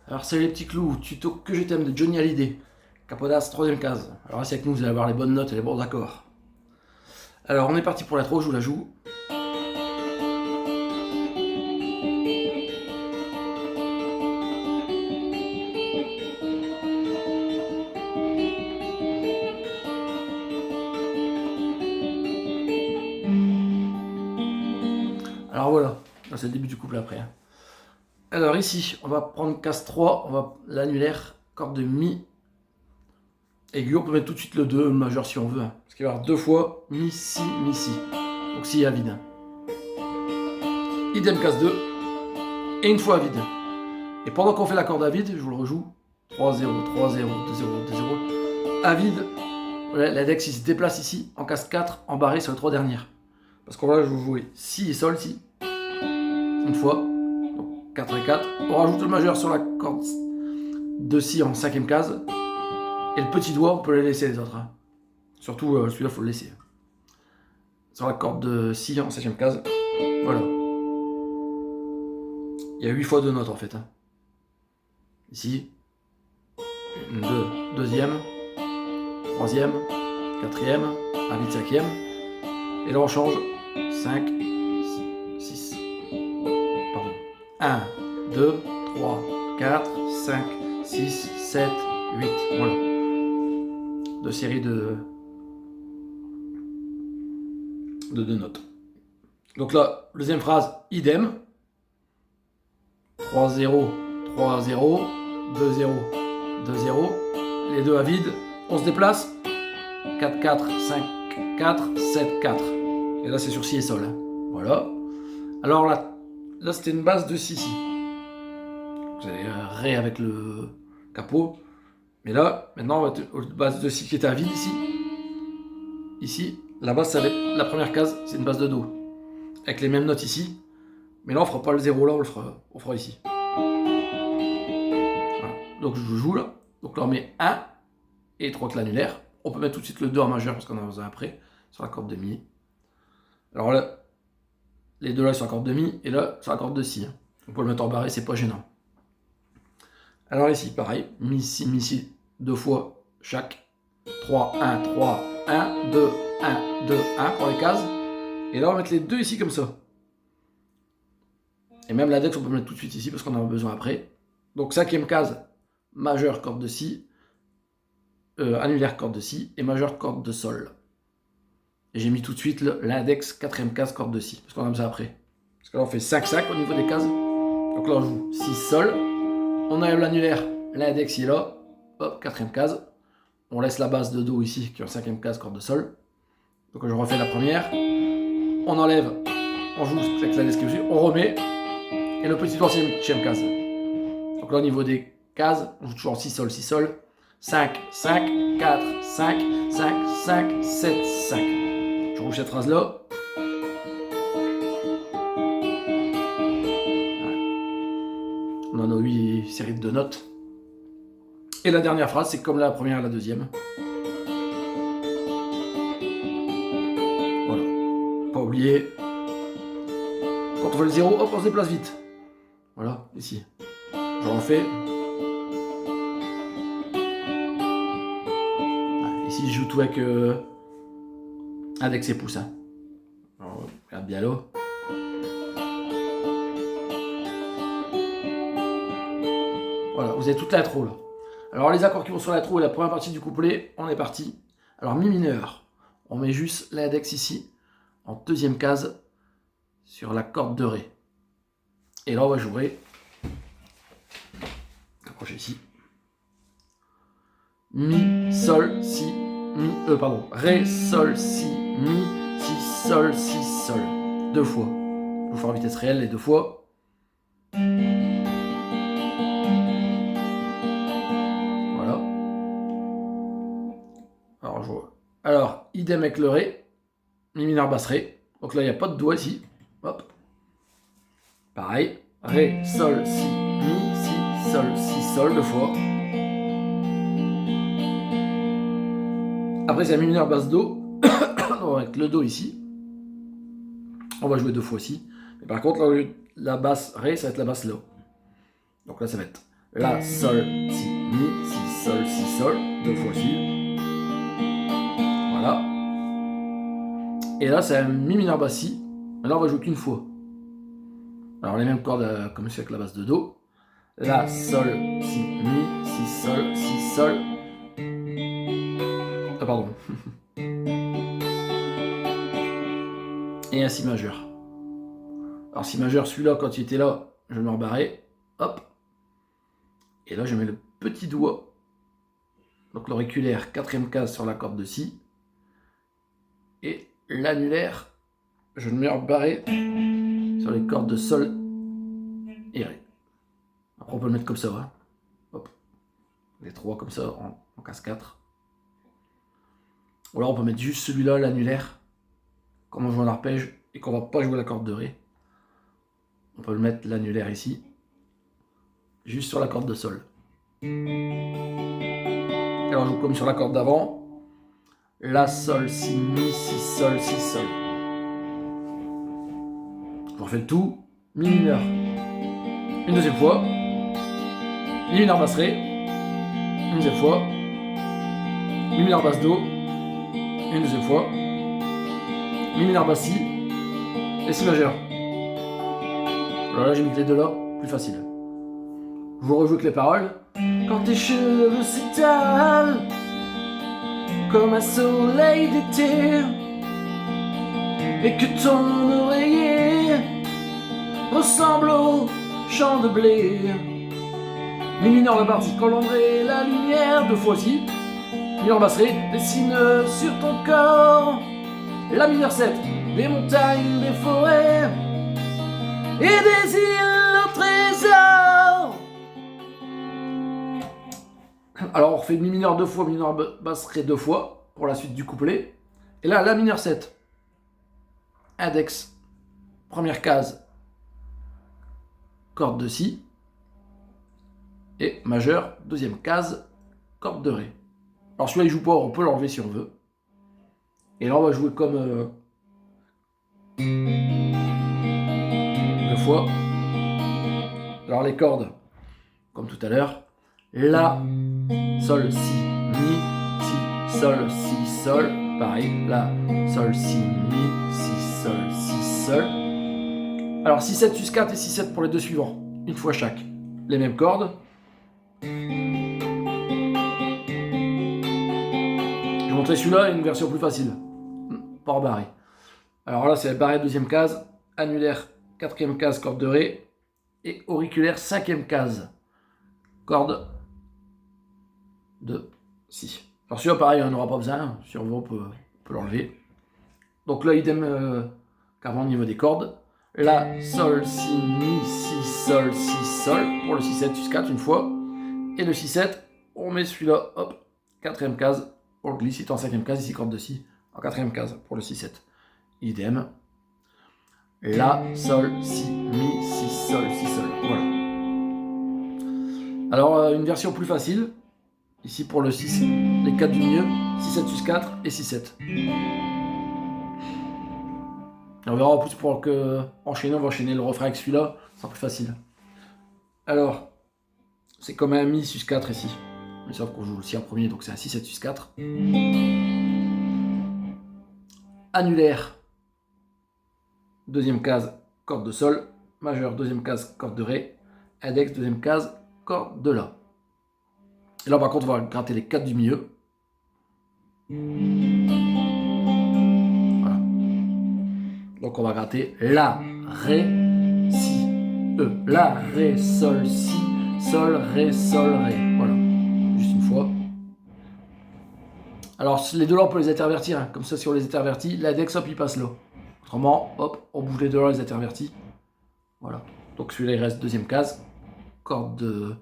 Alors salut les petits clous, tuto que je t'aime de Johnny Hallyday. Capodas, troisième case. Alors restez avec nous, vous allez avoir les bonnes notes et les bons accords. Alors on est parti pour l'intro, je vous la joue. Alors voilà, là c'est le début du couplet après. Alors ici, on va prendre case 3, on va l'annulaire, corde de mi aigu, on peut mettre tout de suite le 2 majeur si on veut. Parce qu'il va y avoir deux fois mi, si, mi, si. Donc si à vide. Idem case 2, et une fois à vide. Et pendant qu'on fait la corde à vide, je vous le rejoue, 3-0, 3-0, 2-0, 2-0. À vide, l'index il se déplace ici, en case 4, embarré sur les trois dernières. Parce qu'on va jouer si et sol, si. Une fois, donc 4 et 4. On rajoute le majeur sur la corde de si en cinquième case. Et le petit doigt, on peut les laisser les autres. Surtout celui-là, il faut le laisser. Sur la corde de si en cinquième case. Voilà. Il y a 8 fois 2 notes en fait. Ici, une, deux, deuxième, troisième, quatrième, à vide cinquième. Et là on change 5, 6, pardon. 1, 2, 3, 4, 5, 6, 7, 8. Voilà. Deux séries de deux notes. Donc là, deuxième phrase, idem. 3-0, 3-0, 2-0, 2-0. Les deux à vide. On se déplace. 4-4, 5-4, 7-4. Et là, c'est sur si et sol. Voilà. Alors là c'était une base de si, si. Vous avez ré avec le capot. Mais là, maintenant, on va être une base de si qui était à vide ici. Ici, la base, la première case, c'est une base de do. Avec les mêmes notes ici. Mais là, on fera pas le 0 là, on fera ici. Voilà. Donc, je joue là. Donc là, on met 1 et 3 que l'annulaire. On peut mettre tout de suite le 2 en majeur parce qu'on en a besoin après, sur la corde de mi. Alors là, les deux là sur la corde de mi et là sur la corde de si. On peut le mettre en barré, c'est pas gênant. Alors ici, pareil, mi, si, deux fois chaque. 3, 1, 3, 1, 2, 1, 2, 1 pour les cases. Et là, on va mettre les deux ici comme ça. Et même l'index, on peut le mettre tout de suite ici parce qu'on en a besoin après. Donc, cinquième case, majeur, corde de si. Annulaire, corde de si. Et majeur, corde de sol. Et j'ai mis tout de suite l'index, quatrième case, corde de si. Parce qu'on a besoin après. Parce que là, on fait 5-5 au niveau des cases. Donc là, on joue si, sol. On enlève l'annulaire. L'index, il est là. Hop, quatrième case. On laisse la base de do ici, qui est en cinquième case, corde de sol. Donc je refais la première. On enlève. On joue avec l'index qui est dessus. On remet. Et le petit doigt, c'est une septième case. Donc là, au niveau des cases, on joue toujours en si, sol, si, sol. 5, 5, 4, 5, 5, 5, 7, 5. Je rouge cette phrase-là. On en a 8 séries de 2 notes. Et la dernière phrase, c'est comme la première et la deuxième. Voilà. Pas oublier. Quand on fait le 0, hop, on se déplace vite. Voilà, ici. Je refais. Voilà, ici, je joue tout avec index et pouce. Alors, regarde bien là. Voilà, vous avez toute l'intro là. Alors les accords qui vont sur l'intro et la première partie du couplet, on est parti. Alors mi mineur, on met juste l'index ici, en deuxième case, sur la corde de ré. Et là on va jouer, accrochez ici, mi, sol, si, mi, ré, sol, si, mi, si, sol, deux fois. Je vais vous faire en vitesse réelle les deux fois. Alors, idem avec le ré, mi mineur basse ré. Donc là, il n'y a pas de doigt ici. Hop. Pareil. Ré, sol, si, mi, si, sol, deux fois. Après, c'est la mi mineur basse do. Avec le do ici. On va jouer deux fois ici. Mais par contre, là, la basse ré, ça va être la basse la. Donc là, ça va être La, sol, si, mi, si, sol, 2 fois si. Voilà. Et là, c'est un mi mineur basse si. Et là, on va jouer qu'une fois. Alors, les mêmes cordes comme c'est avec la basse de do. La, sol, si, mi, si, sol. Ah, pardon. Et un si majeur. Alors, si majeur, celui-là, quand il était là, je me rebarrais. Hop. Et là, je mets le petit doigt. Donc, l'auriculaire, 4e case sur la corde de si. Et l'annulaire, je le mets rebarré sur les cordes de sol et ré. Après, on peut le mettre comme ça. Hein. Hop. Les 3 comme ça en case 4. Ou alors, on peut mettre juste celui-là, l'annulaire, comme on joue en arpège et qu'on va pas jouer la corde de ré. On peut le mettre l'annulaire ici, juste sur la corde de sol. Et alors, on joue comme sur la corde d'avant. La, sol, si, mi, si, sol, si, sol. Je refais le tout. Mi mineur. Une deuxième fois. Mi mineur basse ré. Une deuxième fois. Mi mineur basse do. Une deuxième fois. Mi mineur basse si. Et si majeur. Alors là, j'ai mis les deux là. Plus facile. Je vous rejoue avec les paroles. Quand tes cheveux s'étalent comme un soleil d'été et que ton oreiller ressemble au champ de blé. Mi mineur la partie colombrée, la lumière 2 fois si. Mi mineur basse ré, dessine sur ton corps la mineur 7, des montagnes, des forêts et des îles au trésor. Alors on refait mi mineur 2 fois, mi mineur basse ré 2 fois pour la suite du couplet. Et là, la mineur 7, index, première case, corde de si. Et majeur, deuxième case, corde de ré. Alors celui-là il joue pas, on peut l'enlever si on veut. Et là on va jouer comme 2 fois. Alors les cordes, comme tout à l'heure. La, sol, si, mi, si, sol, pareil. La, sol, si, mi, si, sol. Alors 6, 7, sus 4 et 6, 7 pour les deux suivants. Une fois chaque. Les mêmes cordes. Je vais montrer celui-là, une version plus facile. Pas barré. Alors là, c'est la barrée deuxième case, annulaire quatrième case, corde de ré, et auriculaire cinquième case, corde de si. Alors celui-là, pareil, on n'aura pas besoin. Si on veut, on peut l'enlever. Donc là, idem qu'avant au niveau des cordes. La, sol, si, mi, si, sol, pour le 6-7, sus 4 une fois. Et le 6-7, on met celui-là, hop, quatrième case, on le glisse, il est en cinquième case, ici corde de si, en quatrième case pour le 6-7. Idem. La, sol, si, mi, si, sol, voilà. Alors, une version plus facile, ici pour le 6, les 4 du milieu, 6-7, sus 4 et 6-7. Et on verra en plus pour enchaîner, on va enchaîner le refrain avec celui-là, c'est plus facile. Alors, c'est comme un mi sus 4 ici. Mais sauf qu'on joue le si en premier, donc c'est un 6-7 sus 4. Annulaire, deuxième case, corde de sol. Majeur, deuxième case, corde de ré. Index, deuxième case, corde de la. Et là, par contre, on va gratter les 4 du milieu. Voilà. Donc, on va gratter la, ré, si, la, ré, sol, si, sol, ré, ré. Voilà. Juste une fois. Alors, les deux là, on peut les intervertir. Hein. Comme ça, si on les intervertit, l'index, hop, il passe là. Autrement, hop, on bouge les deux là, les intervertit. Voilà. Donc, celui-là, il reste deuxième case, corde de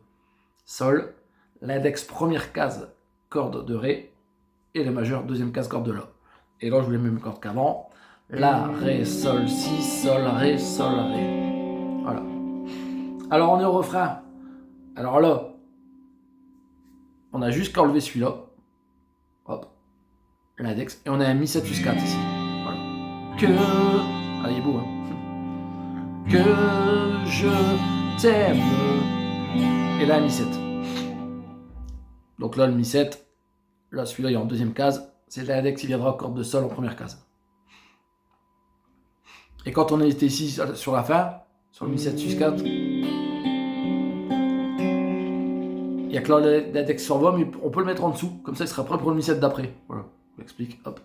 sol. L'index, première case, corde de ré. Et les majeurs, deuxième case, corde de la. Et là, je joue les mêmes cordes qu'avant. La, ré, sol, si, sol, ré, ré. Voilà. Alors, on est au refrain. Alors là, on a juste qu'à enlever celui-là. Hop. L'index. Et on a un mi 7 sus 4 ici. Voilà. Que... Ah, il est beau, hein. Que je t'aime et là un mi 7. Donc là le mi 7, là celui-là il est en deuxième case, c'est l'index qui viendra corde de sol en première case. Et quand on était ici sur la fin, sur le mi 7 sus 4, il n'y a que là l'index s'envoie, mais on peut le mettre en dessous, comme ça il sera prêt pour le mi 7 d'après. Voilà, je vous explique, hop.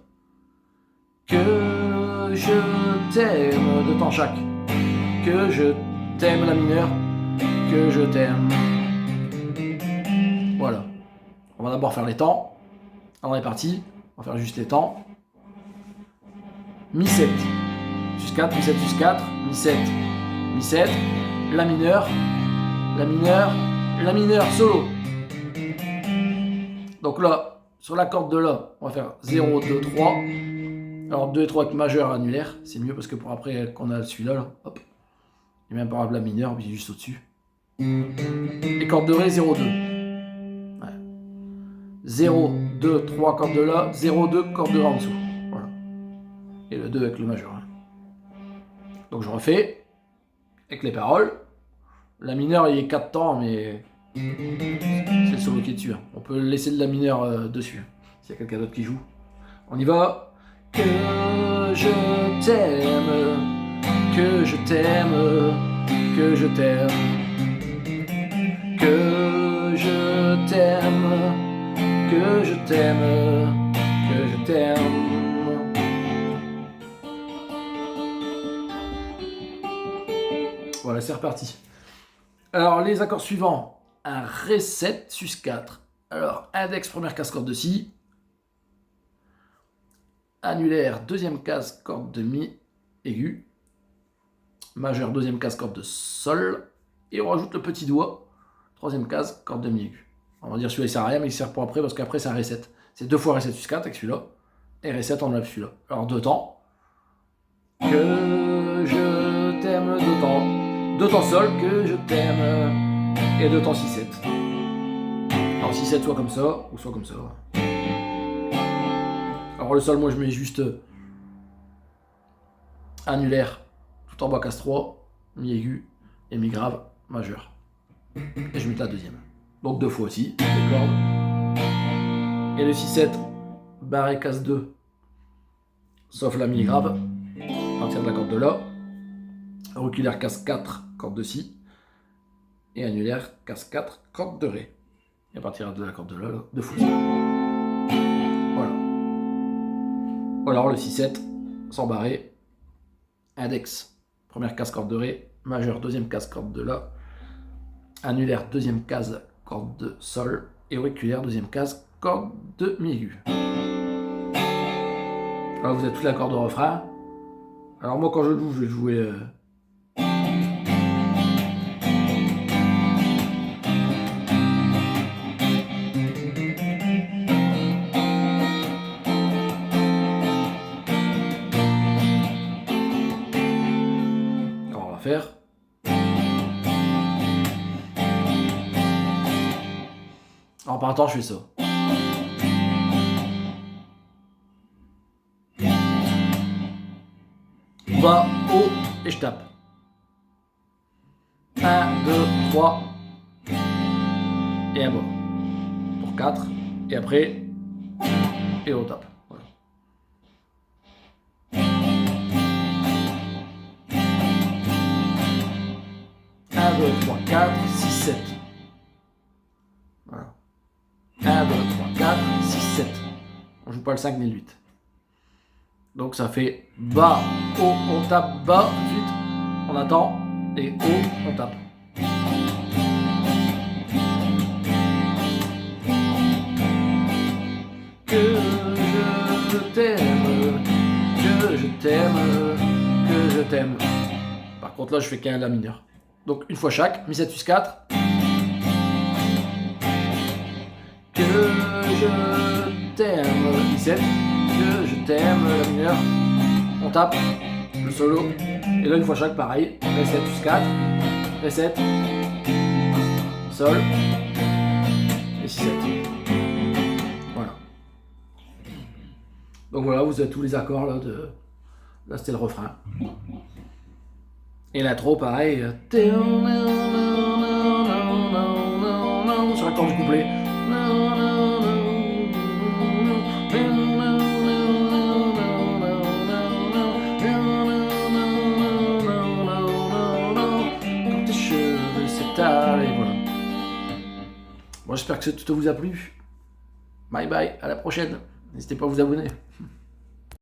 Que je t'aime de temps chaque, que je t'aime la mineure, que je t'aime. Voilà. On va d'abord faire les temps. Alors on est parti, on va faire juste les temps. Mi 7, sus 4, mi 7, sus 4, mi 7, mi 7, la mineure, la mineure, la mineure, solo. Donc là, sur la corde de là, on va faire 0, 2, 3. Alors 2 et 3 avec majeur annulaire, c'est mieux parce que pour après qu'on a celui-là, là, hop, il y a même pas la mineure, puis juste au-dessus. Et corde de ré, 0, 2. Ouais. 0, 2, 3 corde de la, 0, 2 corde de ré en dessous. Voilà. Et le 2 avec le majeur. Donc je refais avec les paroles. La mineure, il est 4 temps, mais c'est le solo qui est dessus. On peut laisser de la mineure dessus, s'il y a quelqu'un d'autre qui joue. On y va. Que je t'aime, que je t'aime, que je t'aime, que je t'aime, que je t'aime, que je t'aime. Voilà, c'est reparti. Alors, les accords suivants, un Ré 7, sus 4. Alors, index, première case, corde de Si. Annulaire, deuxième case, corde de Mi aigu. Majeur, deuxième case, corde de Sol. Et on rajoute le petit doigt, troisième case, corde de Mi aigu. On va dire celui-là il sert à rien, mais il sert pour après, parce qu'après c'est un Ré 7. C'est 2 fois Ré 7 sus 4 avec celui-là. Et Ré 7 on enlève celui-là. Alors deux temps. Que je t'aime, deux temps. Deux temps Sol, que je t'aime. Et deux temps Si 7. Alors Si 7 soit comme ça, ou soit comme ça. Alors le Sol, moi je mets juste annulaire, tout en bas casse 3, Mi aigu et Mi grave, majeur. Et je mets la deuxième. Donc deux fois aussi, les cordes. Et le Si-7, barré casse 2, sauf la Mi grave, à partir de la corde de La. Auriculaire casse 4, corde de Si. Et annulaire casse 4, corde de Ré. Et à partir de la corde de La, deux fois aussi. Voilà. Alors le Si-7, sans barré, index, première case corde de Ré, majeur, deuxième case corde de La, annulaire, deuxième case corde de Sol, et auriculaire, deuxième case corde de Mi aigu. Alors vous avez tous les accords de refrain. Alors moi quand je joue, je vais jouer... faire. En partant, je fais ça. Bas, haut, et je tape. 1, 2, 3. Et un bas. Pour 4. Et après, et on tape. Voilà. 1, 2, 3, 4, 6, 7. Voilà. 1, 2, 3, 4, 6, 7. On joue pas le 5 ni le 8. Donc ça fait bas, haut, on tape, bas, tout de suite. On attend. Et haut, on tape. Que je t'aime, que je t'aime, que je t'aime. Par contre là je fais qu'un La mineur. Donc une fois chaque, Mi 7 sus 4. Que je t'aime, Mi 7, que je t'aime, La mineur. On tape le solo. Et là une fois chaque, pareil. Ré 7 sus 4. Ré 7. Sol. Et Si 7. Voilà. Donc voilà, vous avez tous les accords là de. Là c'était le refrain. Et l'intro pareil. temps du couplet. Quand tes cheveux s'étalent, et voilà. Bon, j'espère que ça vous a plu. Bye bye, à la prochaine. N'hésitez pas à vous abonner.